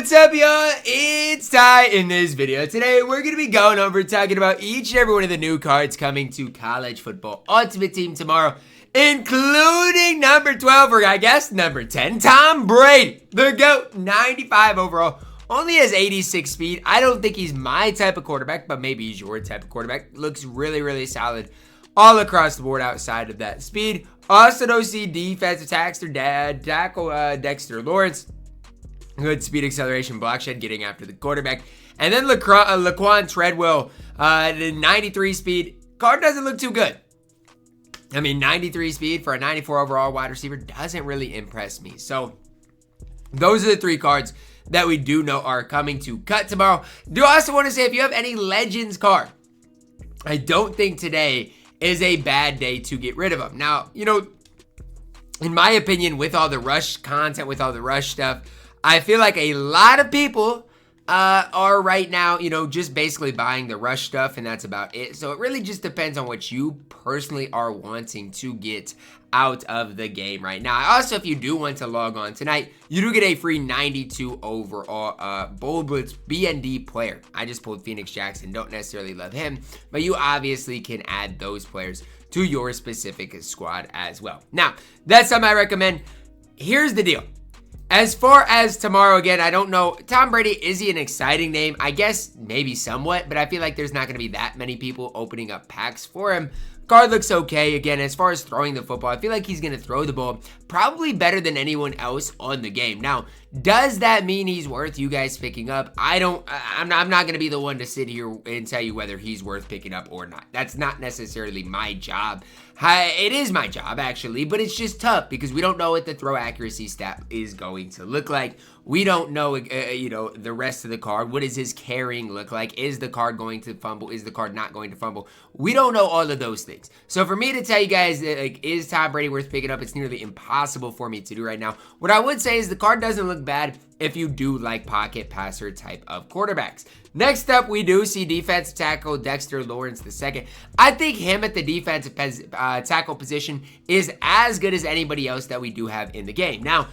What's up, y'all? It's Ty. In this video today, we're going to be going over talking about each and every one of the new cards coming to College Football Ultimate Team tomorrow, including number 12, or I guess number 10, Tom Brady, the GOAT, 95 overall. Only has 86 speed. I don't think he's my type of quarterback, but maybe he's your type of quarterback. Looks really, really solid all across the board outside of that speed. Also, don't see defensive tackle Dexter Lawrence. Good speed, acceleration, block shed, getting after the quarterback. And then Laquon Treadwell, the 93 speed. Card doesn't look too good. I mean, 93 speed for a 94 overall wide receiver doesn't really impress me. So, those are the three cards that we do know are coming to cut tomorrow. Do also want to say, if you have any Legends card, I don't think today is a bad day to get rid of them. Now, you know, in my opinion, with all the rush content, with all the rush stuff, I feel like a lot of people are right now, you know, just basically buying the rush stuff, and that's about it. So it really just depends on what you personally are wanting to get out of the game right now. Also, if you do want to log on tonight, you do get a free 92 overall Bold Blitz BND player. I just pulled Phoenix Jackson, don't necessarily love him, but you obviously can add those players to your specific squad as well. Now, that's something I recommend. Here's the deal. As far as tomorrow, again, I don't know. Tom Brady, is he an exciting name? I guess maybe somewhat, but I feel like there's not going to be that many people opening up packs for him. Card looks okay. Again, as far as throwing the football, I feel like he's going to throw the ball probably better than anyone else on the game. Now, does that mean he's worth you guys picking up? I'm not going to be the one to sit here and tell you whether he's worth picking up or not. That's not necessarily my job. It is my job, actually, but it's just tough because we don't know what the throw accuracy stat is going to look like. We don't know, you know, the rest of the card. What does his carrying look like? Is the card going to fumble? Is the card not going to fumble? We don't know all of those things. So for me to tell you guys, like, is Tom Brady worth picking up? It's nearly impossible for me to do right now. What I would say is the card doesn't look bad if you do like pocket passer type of quarterbacks. Next up, we do see defensive tackle Dexter Lawrence II. I think him at the defensive tackle position is as good as anybody else that we do have in the game. Now,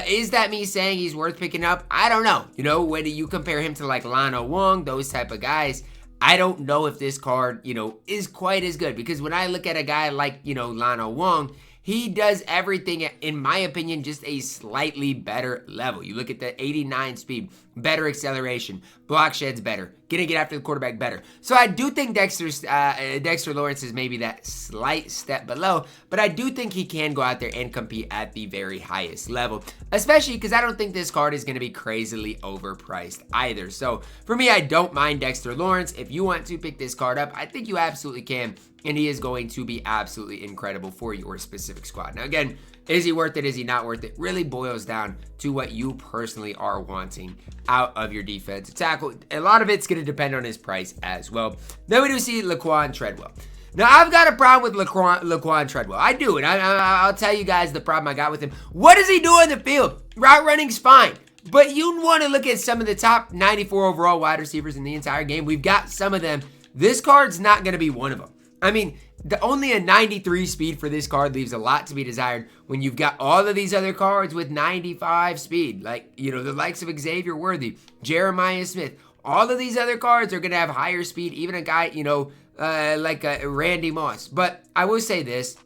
is that me saying he's worth picking up? I don't know. You know, when you compare him to like Lano Wong, those type of guys, I don't know if this card, you know, is quite as good. Because when I look at a guy like, you know, Lano Wong, he does everything, in my opinion, just a slightly better level. You look at the 89 speed, better acceleration, block sheds better, gonna get after the quarterback better. So I do think Dexter Lawrence is maybe that slight step below, but I do think he can go out there and compete at the very highest level, especially because I don't think this card is gonna be crazily overpriced either. So for me, I don't mind Dexter Lawrence. If you want to pick this card up, I think you absolutely can. And he is going to be absolutely incredible for your specific squad. Now, again, is he worth it? Is he not worth it? Really boils down to what you personally are wanting out of your defensive tackle. A lot of it's going to depend on his price as well. Then we do see Laquon Treadwell. Now, I've got a problem with Laquon Treadwell. I do, and I'll tell you guys the problem I got with him. What does he do on the field? Route running's fine. But you want to look at some of the top 94 overall wide receivers in the entire game. We've got some of them. This card's not going to be one of them. I mean, only a 93 speed for this card leaves a lot to be desired when you've got all of these other cards with 95 speed. Like, you know, the likes of Xavier Worthy, Jeremiah Smith. All of these other cards are going to have higher speed. Even a guy, you know, like Randy Moss. But I will say this.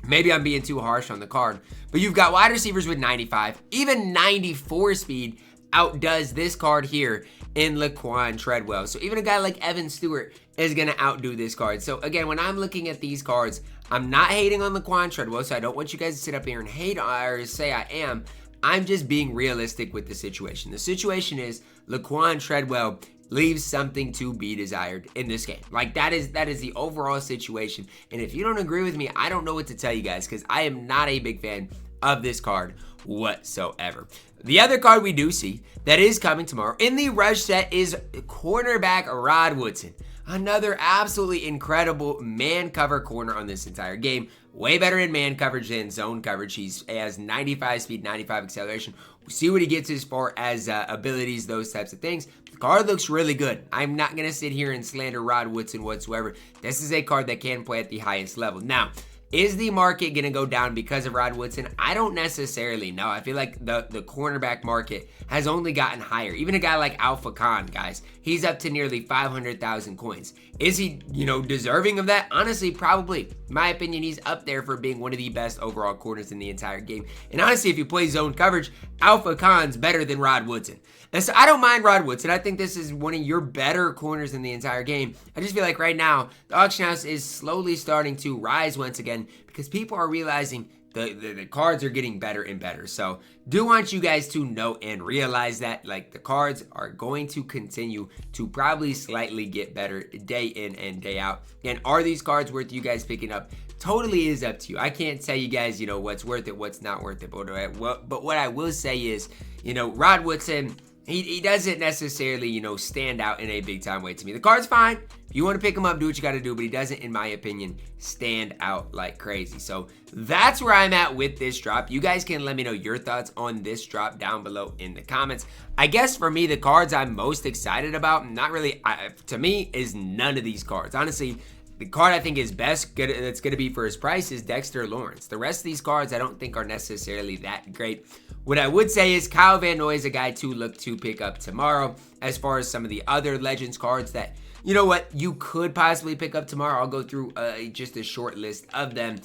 Maybe I'm being too harsh on the card. But you've got wide receivers with 95. Even 94 speed outdoes this card here in Laquon Treadwell. So even a guy like Evan Stewart is going to outdo this card. So again, when I'm looking at these cards, I'm not hating on Laquon Treadwell, so I don't want you guys to sit up here and hate or say I am. I'm just being realistic with the situation. The situation is Laquon Treadwell leaves something to be desired in this game. Like, that is the overall situation. And if you don't agree with me, I don't know what to tell you guys, because I am not a big fan of this card whatsoever. The other card we do see that is coming tomorrow in the rush set is cornerback Rod Woodson. Another absolutely incredible man cover corner on this entire game. Way better in man coverage than zone coverage. He has 95 speed, 95 acceleration. We'll see what he gets as far as abilities, those types of things. The card looks really good. I'm not going to sit here and slander Rod Woodson whatsoever. This is a card that can play at the highest level. Now, Is the market going to go down because of Rod Woodson? I don't necessarily know. I feel like the cornerback market has only gotten higher. Even a guy like Alpha Khan, guys, he's up to nearly 500,000 coins. Is he, deserving of that? Honestly, probably. In my opinion, he's up there for being one of the best overall corners in the entire game. And honestly, if you play zone coverage, Alpha Khan's better than Rod Woodson. And so I don't mind Rod Woodson. I think this is one of your better corners in the entire game. I just feel like right now, the auction house is slowly starting to rise once again because people are realizing the cards are getting better and better. So do want you guys to know and realize that the cards are going to continue to probably slightly get better day in and day out. And are these cards worth you guys picking up? Totally is up to you. I can't tell you guys, what's worth it, what's not worth it. But what I will say is, Rod Woodson, he doesn't necessarily, stand out in a big time way to me. The card's fine. If you want to pick him up, do what you got to do. But he doesn't, in my opinion, stand out like crazy. So that's where I'm at with this drop. You guys can let me know your thoughts on this drop down below in the comments. I guess for me, the cards I'm most excited about, not really, to me, is none of these cards. Honestly, the card I think is best that's going to be for his price is Dexter Lawrence. The rest of these cards I don't think are necessarily that great. What I would say is Kyle Van Noy is a guy to look to pick up tomorrow. As far as some of the other Legends cards that, you could possibly pick up tomorrow. I'll go through just a short list of them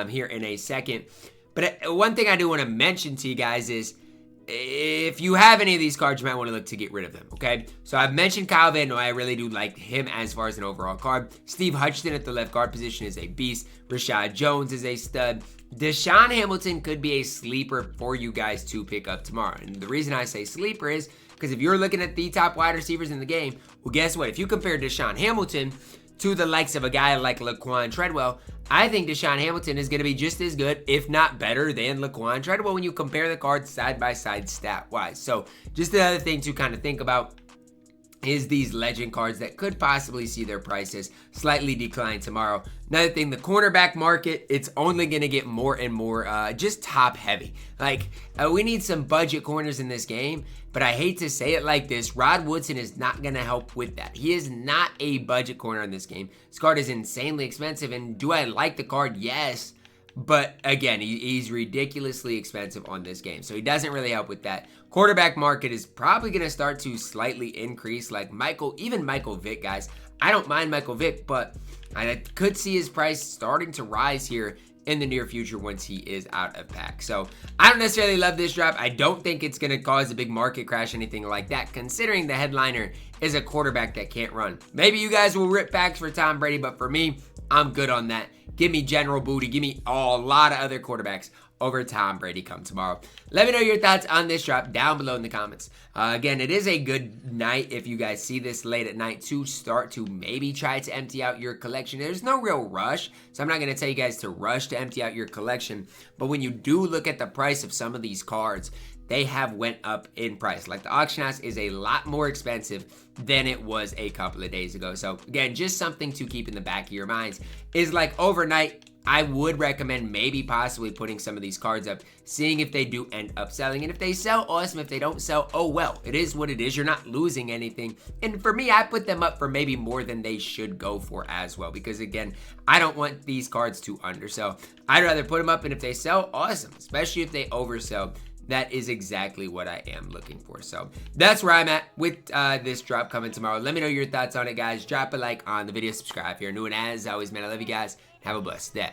here in a second. But one thing I do want to mention to you guys is if you have any of these cards, you might want to look to get rid of them, okay? So I've mentioned Kyle Van Noy. I really do like him as far as an overall card. Steve Hutchinson at the left guard position is a beast. Rashad Jones is a stud. Deshaun Hamilton could be a sleeper for you guys to pick up tomorrow. And the reason I say sleeper is because if you're looking at the top wide receivers in the game, well, guess what? If you compare Deshaun Hamilton to the likes of a guy like Laquon Treadwell, I think Deshaun Hamilton is going to be just as good, if not better, than Laquon Treadwell when you compare the cards side by side stat-wise. So just another thing to kind of think about is these legend cards that could possibly see their prices slightly decline tomorrow. Another thing, the cornerback market, it's only going to get more and more just top heavy. We need some budget corners in this game, but I hate to say it like this, Rod Woodson is not going to help with that. He is not a budget corner in this game. This card is insanely expensive, and do I like the card? Yes. But again, he's ridiculously expensive on this game. So he doesn't really help with that. Quarterback market is probably going to start to slightly increase. Even Michael Vick, guys. I don't mind Michael Vick, but I could see his price starting to rise here in the near future once he is out of pack. So I don't necessarily love this drop. I don't think it's going to cause a big market crash, anything like that, considering the headliner is a quarterback that can't run. Maybe you guys will rip packs for Tom Brady, but for me, I'm good on that. Give me General Booty. Give me a lot of other quarterbacks over Tom Brady come tomorrow. Let me know your thoughts on this drop down below in the comments. Again, it is a good night if you guys see this late at night to start to maybe try to empty out your collection. There's no real rush, so I'm not going to tell you guys to rush to empty out your collection. But when you do look at the price of some of these cards, they have went up in price. Like the auction house is a lot more expensive than it was a couple of days ago. So again, just something to keep in the back of your minds is overnight, I would recommend maybe possibly putting some of these cards up, seeing if they do end up selling. And if they sell, awesome. If they don't sell, oh well. It is what it is. You're not losing anything. And for me, I put them up for maybe more than they should go for as well. Because again, I don't want these cards to undersell. I'd rather put them up, and if they sell, awesome. Especially if they oversell. That is exactly what I am looking for. So that's where I'm at with this drop coming tomorrow. Let me know your thoughts on it, guys. Drop a like on the video. Subscribe if you're new. And as always, man, I love you guys. Have a blessed day.